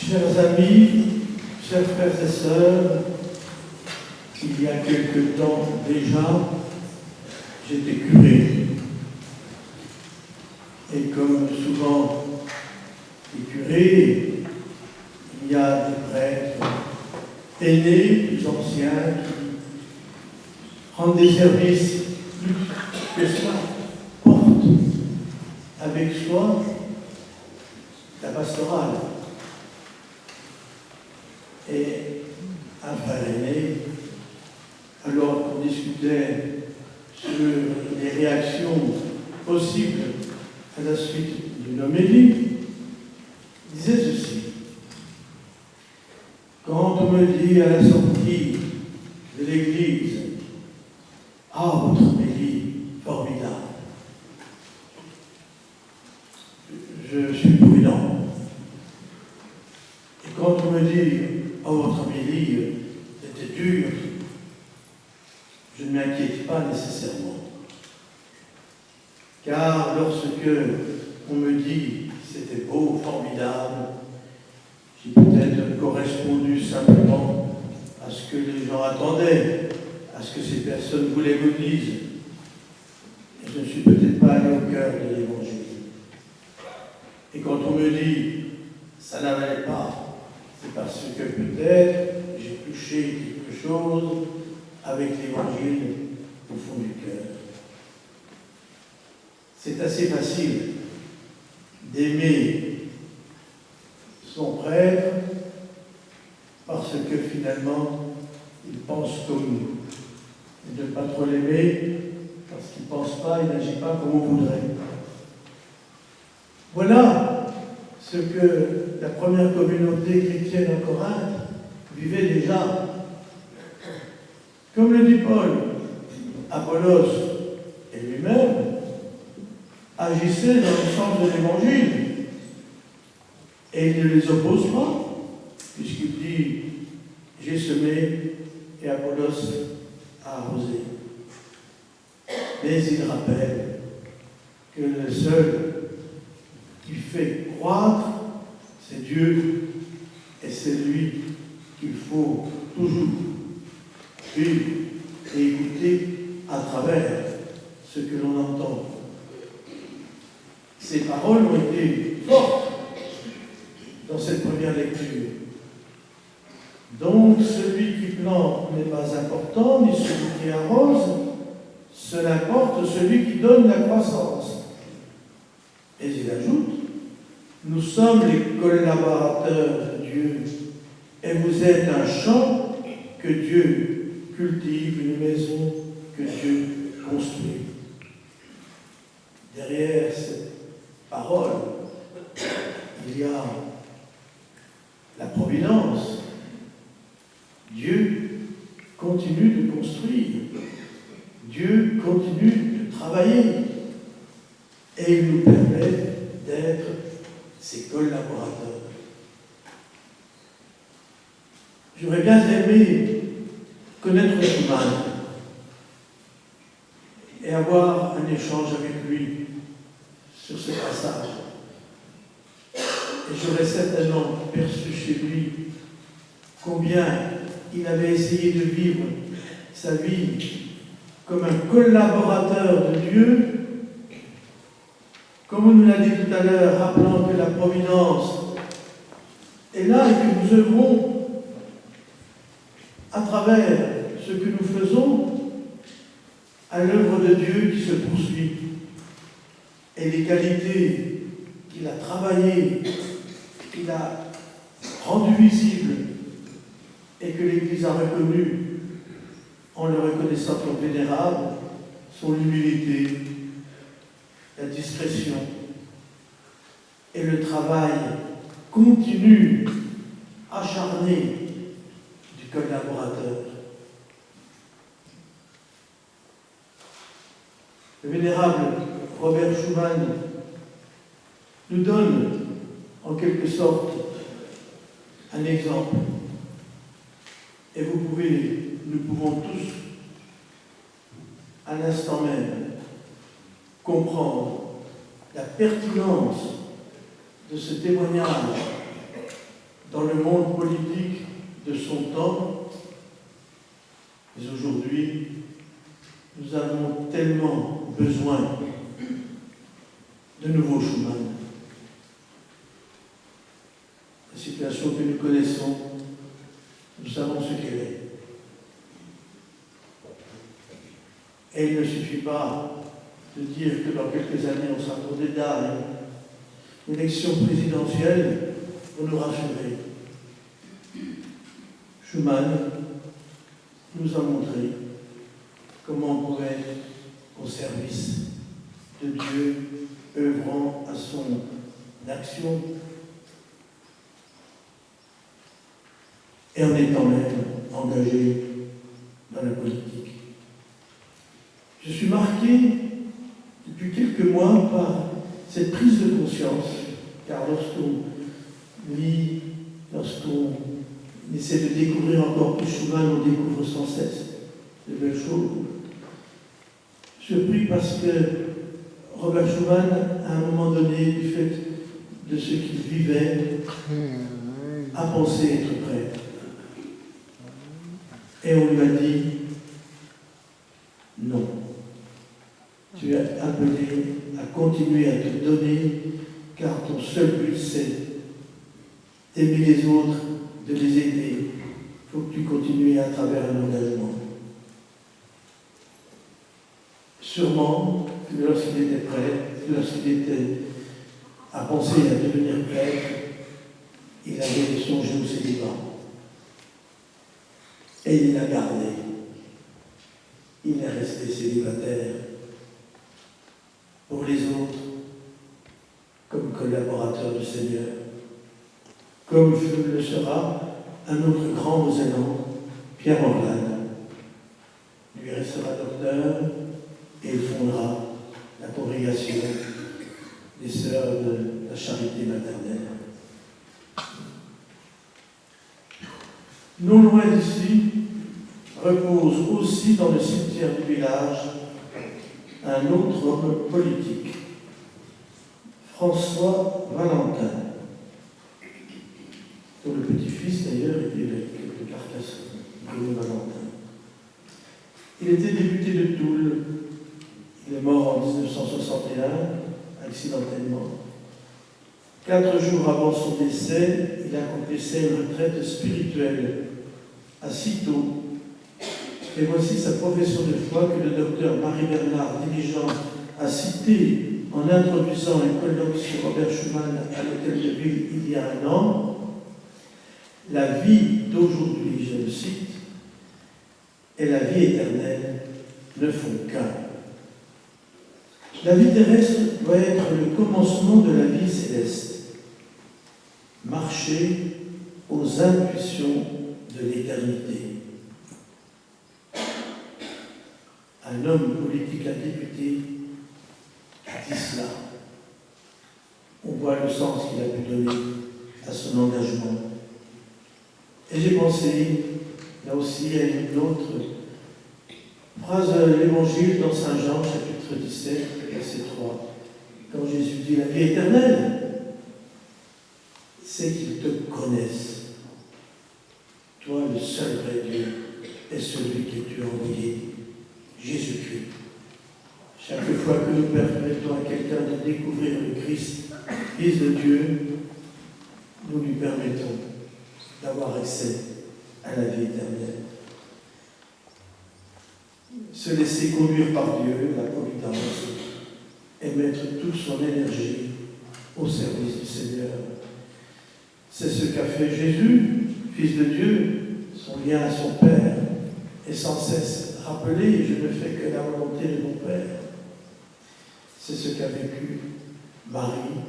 Chers amis, chers frères et sœurs, il y a quelque temps déjà, j'étais curé. Et comme souvent les curés, il y a des prêtres aînés, plus anciens, qui rendent des services plus que cela, portent avec soi la pastorale. Et un frère aîné, alors qu'on discutait sur les réactions possibles à la suite d'une homélie, disait ceci: quand on me dit à la sortie de l'église « Ah, votre homélie, formidable », je suis prudent. Et quand on me dit « Oh, votre homélie, c'était dur », je ne m'inquiète pas nécessairement. Car lorsque on me dit « c'était beau, formidable », j'ai peut-être correspondu simplement à ce que les gens attendaient, à ce que ces personnes voulaient me dire. Et je ne suis peut-être pas allé au cœur de l'Évangile. Et quand on me dit « ça n'allait pas », c'est parce que peut-être j'ai touché quelque chose avec l'Évangile au fond du cœur. C'est assez facile d'aimer son prêtre parce que finalement il pense comme nous. Et de ne pas trop l'aimer parce qu'il ne pense pas, il n'agit pas comme on voudrait. Voilà ce que la première communauté chrétienne en Corinthe vivait déjà. Comme le dit Paul, Apollos et lui-même agissaient dans le sens de l'Évangile. Et il ne les oppose pas, puisqu'il dit « J'ai semé et Apollos a arrosé ». Mais il rappelle que le seul qui fait croître, c'est Dieu, et c'est lui qu'il faut toujours suivre et écouter à travers ce que l'on entend. Ces paroles ont été fortes dans cette première lecture. Donc, celui qui plante n'est pas important, ni celui qui arrose, seul importe celui qui donne la croissance. Et il ajoute, nous sommes les collaborateurs de Dieu, et vous êtes un champ que Dieu cultive, une maison que Dieu construit. Derrière cette parole, il y a la providence. Dieu continue de construire. Dieu continue de travailler. Et il nous permet d'être ses collaborateurs. J'aurais bien aimé connaître Schumann et avoir un échange avec lui sur ce passage. Et j'aurais certainement perçu chez lui combien il avait essayé de vivre sa vie comme un collaborateur de Dieu, comme on nous l'a dit tout à l'heure, rappelant que la providence est là et que nous œuvrons à travers ce que nous faisons à l'œuvre de Dieu qui se poursuit. Et les qualités qu'il a travaillées, qu'il a rendues visibles et que l'Église a reconnues en le reconnaissant comme vénérable sont l'humilité, la discrétion et le travail continu, acharné du collaborateur. Le vénérable Robert Schumann nous donne en quelque sorte un exemple. Et nous pouvons tous, à l'instant même, comprendre la pertinence de ce témoignage dans le monde politique de son temps. Mais aujourd'hui, nous avons tellement besoin de nouveaux Schuman. La situation que nous connaissons, nous savons ce qu'elle est. Et il ne suffit pas de dire que dans quelques années, on sera candidat à une élection présidentielle pour nous rassurer. Schuman nous a montré comment on pouvait être au service de Dieu, œuvrant à son action et en étant même engagé dans la politique. Je suis marqué depuis quelques mois par cette prise de conscience, car lorsqu'on lit, lorsqu'on essaie de découvrir encore plus Schuman, on découvre sans cesse de belles choses. Surpris parce que Robert Schuman, à un moment donné, du fait de ce qu'il vivait, a pensé être prêtre. Et on lui a dit non. Tu es appelé à continuer à te donner, car ton seul but c'est d'aimer les autres, de les aider. Il faut que tu continues à travers un engagement. Sûrement que lorsqu'il était prêtre, lorsqu'il a pensé à devenir prêtre, il avait songé au célibat. Et il l'a gardé. Il est resté célibataire pour les autres, comme collaborateur du Seigneur, comme le sera un autre grand Mosellan, Pierre Morgan. Lui restera docteur et il fondera la congrégation des Sœurs de la Charité maternelle. Non loin d'ici, repose aussi dans le cimetière du village un autre homme politique, François Valentin, dont le petit-fils d'ailleurs était évêque de Carcassonne, Bruno Valentin. Il était député de Toul. Il est mort en 1961, accidentellement. 4 jours avant son décès, il accomplissait une retraite spirituelle à Cîteaux. Et voici sa profession de foi que le docteur Marie-Bernard Diligent a citée en introduisant un colloque sur Robert Schuman à l'Hôtel de Ville il y a un an. La vie d'aujourd'hui, je le cite, et la vie éternelle ne font qu'un. La vie terrestre doit être le commencement de la vie céleste. Marcher aux intuitions de l'éternité. Un homme politique, un député, dit cela. On voit le sens qu'il a pu donner à son engagement. Et j'ai pensé, là aussi, à une autre phrase de l'Évangile dans Saint Jean, chapitre 17, verset 3. Quand Jésus dit la vie éternelle, c'est qu'ils te connaissent. Toi, le seul vrai Dieu, est celui que tu as envoyé, Jésus-Christ. Chaque fois que nous permettons à quelqu'un de découvrir le Christ, Fils de Dieu, nous lui permettons d'avoir accès à la vie éternelle. Se laisser conduire par Dieu, la providence, et mettre toute son énergie au service du Seigneur. C'est ce qu'a fait Jésus, Fils de Dieu. Son lien à son Père est sans cesse rappelé. Je ne fais que la volonté de mon Père. C'est ce qu'a vécu Marie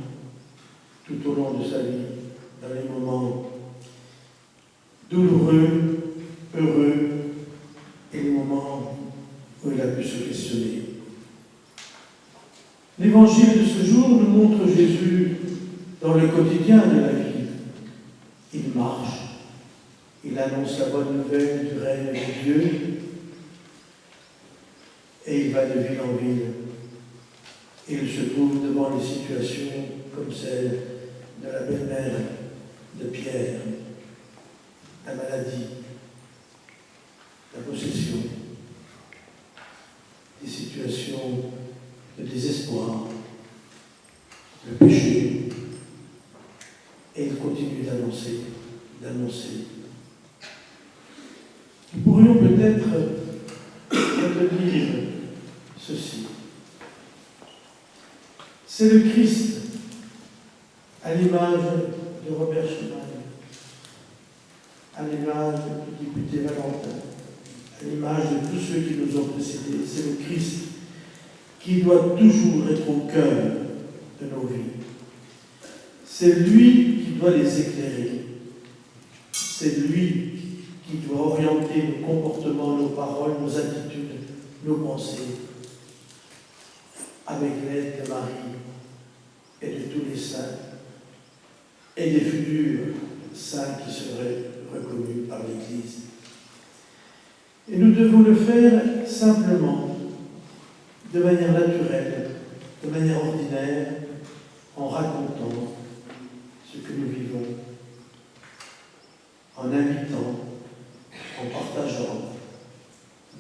tout au long de sa vie, dans les moments douloureux, heureux, et les moments où il a pu se questionner. L'évangile de ce jour nous montre Jésus dans le quotidien de la vie. Il marche, il annonce la bonne nouvelle du règne de Dieu, et il va de ville en ville. Et il se trouve devant des situations comme celle de la belle-mère de Pierre, la maladie, la possession, des situations de désespoir, le péché, et il continue d'annoncer. Nous pourrions peut-être retenir ceci. C'est le Christ, à l'image de Robert Schuman, à l'image du député Valentin, à l'image de tous ceux qui nous ont précédés. C'est le Christ qui doit toujours être au cœur de nos vies. C'est lui qui doit les éclairer. C'est lui qui doit orienter nos comportements, nos paroles, nos attitudes, nos pensées, avec l'aide de Marie et de tous les saints et des futurs saints qui seraient reconnus par l'Église. Et nous devons le faire simplement, de manière naturelle, de manière ordinaire, en racontant ce que nous vivons, en invitant, en partageant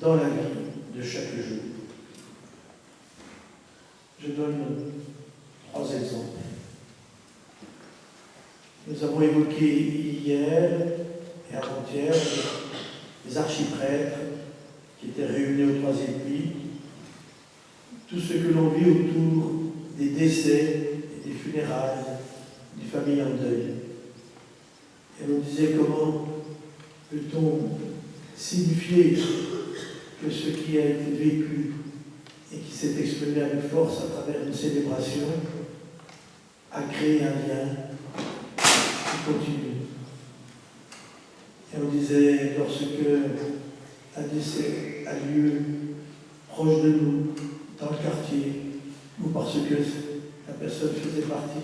dans la vie de chaque jour. Je donne 3 exemples. Nous avons évoqué hier et avant-hier les archiprêtres qui étaient réunis au 3e puits, tout ce que l'on vit autour des décès et des funérailles, des familles en deuil. Et on disait comment peut-on signifier que ce qui a été vécu et qui s'est exprimé avec force à travers une célébration a créé un lien qui continue. Et on disait, lorsque un décès a lieu proche de nous, dans le quartier, ou parce que la personne faisait partie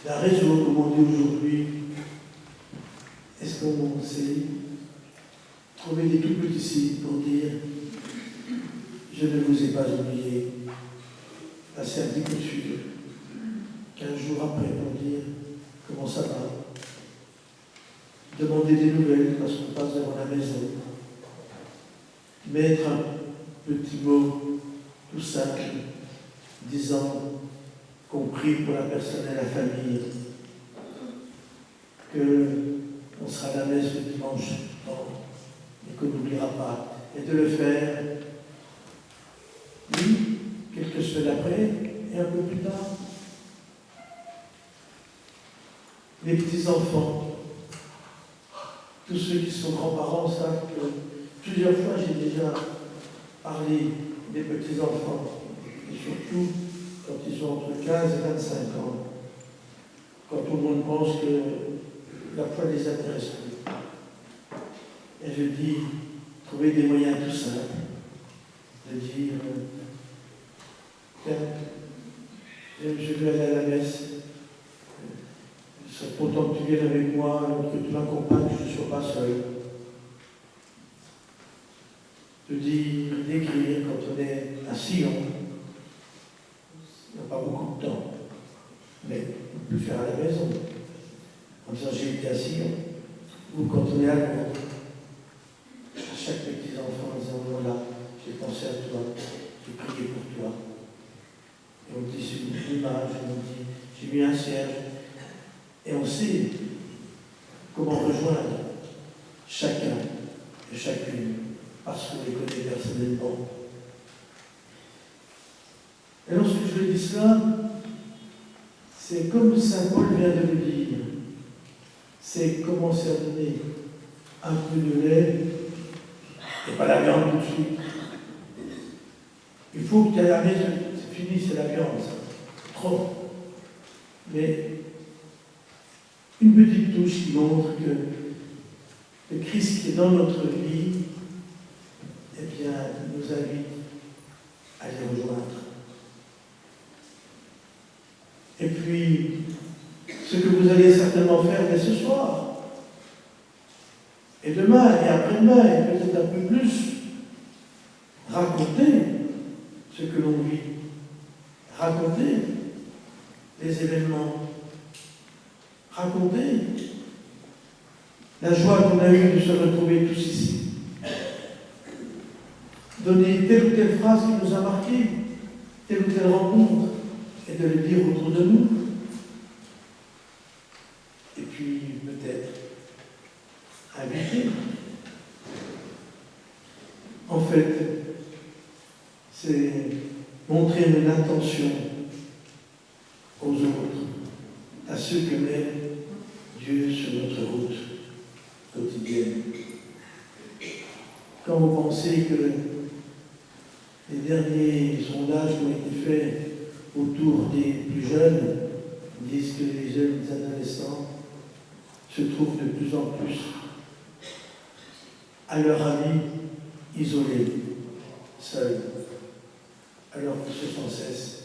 d'un réseau, comme on dit aujourd'hui, est-ce qu'on sait trouver des tout petits signes pour dire « Je ne vous ai pas oublié », passer un petit coup de fil, 15 jours après pour dire « Comment ça va ?» Demander des nouvelles parce qu'on passe devant la maison, mettre un petit mot tout simple, disant qu'on prie pour la personne et la famille, qu'on sera à la messe le dimanche et qu'on n'oubliera pas, et de le faire, oui, quelques semaines après, et un peu plus tard. Les petits-enfants, tous ceux qui sont grands-parents savent que plusieurs fois j'ai déjà parlé des petits-enfants, et surtout quand ils sont entre 15 et 25 ans, quand tout le monde pense que la foi les intéresse plus. Et je dis, trouver des moyens tout simples, de dire, tiens, je vais aller à la messe, je serais content que tu viennes avec moi, que tu m'accompagnes, que je ne sois pas seul. De dire, d'écrire quand on est à Sion, on n'a pas beaucoup de temps, mais on peut le faire à la maison. En disant, j'ai été à Sion, ou quand on est à Londres, à chaque petit enfant, en disant, voilà, j'ai pensé à toi, j'ai prié pour toi. Et on dit, c'est une image, on dit, j'ai mis un cierge. Et on sait comment rejoindre chacun et chacune, parce qu'on les connaît personnellement. Et lorsque je dis cela, c'est comme Saint Paul vient de le dire, c'est commencer à donner un peu de lait et pas la viande tout de suite. Il faut que tu aies la maison, c'est fini, c'est la viande, ça. Trop. Mais une petite touche qui montre que le Christ qui est dans notre vie, eh bien, nous invite à les rejoindre. Et puis, ce que vous allez certainement faire dès ce soir, et demain, et après-demain, et peut-être un peu plus, raconter ce que l'on vit, raconter les événements, raconter la joie qu'on a eue de se retrouver tous ici. Donner telle ou telle phrase qui nous a marqué, telle ou telle rencontre, et de le dire autour de nous. Et puis peut-être inviter. En fait, c'est montrer une intention aux autres, à ceux que met Dieu sur notre route quotidienne. Quand vous pensez que les derniers sondages qui ont été faits autour des plus jeunes disent que les jeunes adolescents se trouvent de plus en plus à leur avis isolés, seuls, alors qu'ils sont sans cesse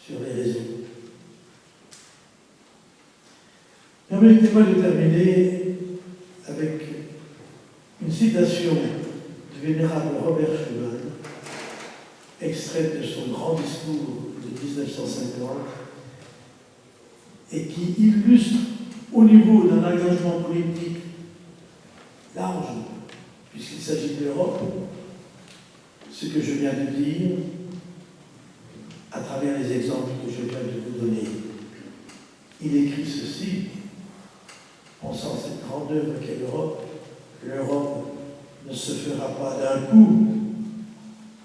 sur les réseaux. Permettez-moi de terminer avec une citation du vénérable Robert Schuman, extraite de son grand discours de 1950, et qui illustre au niveau d'un engagement politique large, puisqu'il s'agit de l'Europe, ce que je viens de dire, à travers les exemples que je viens de vous donner. Il écrit ceci, pensant à cette grande œuvre qu'est l'Europe. L'Europe ne se fera pas d'un coup,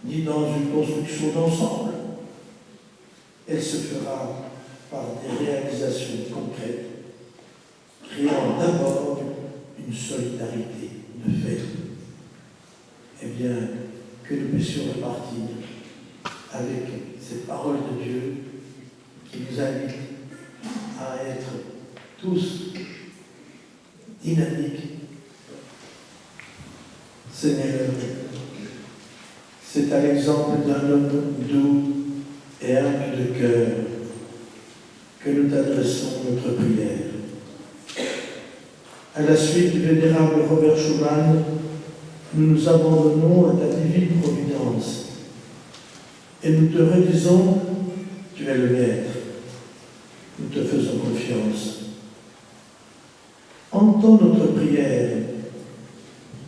ni dans une construction d'ensemble. Elle se fera par des réalisations concrètes, créant d'abord une solidarité de fait. Eh bien, que nous puissions repartir avec cette parole de Dieu qui nous invite à être tous dynamiques. Seigneur, c'est à l'exemple d'un homme doux et humble de cœur que nous t'adressons notre prière. À la suite du vénérable Robert Schuman, nous nous abandonnons à ta divine providence et nous te redisons, tu es le Maître, nous te faisons confiance. Entends notre prière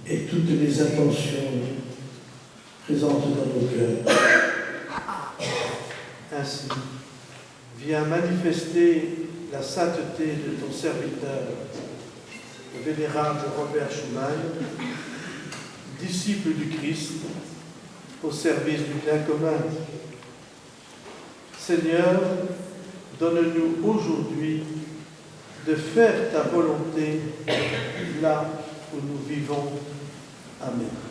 et toutes les intentions présentes dans nos cœurs. Ainsi, viens manifester la sainteté de ton serviteur, le vénérable Robert Schuman, disciple du Christ, au service du bien commun. Seigneur, donne-nous aujourd'hui de faire ta volonté là où nous vivons. Amen.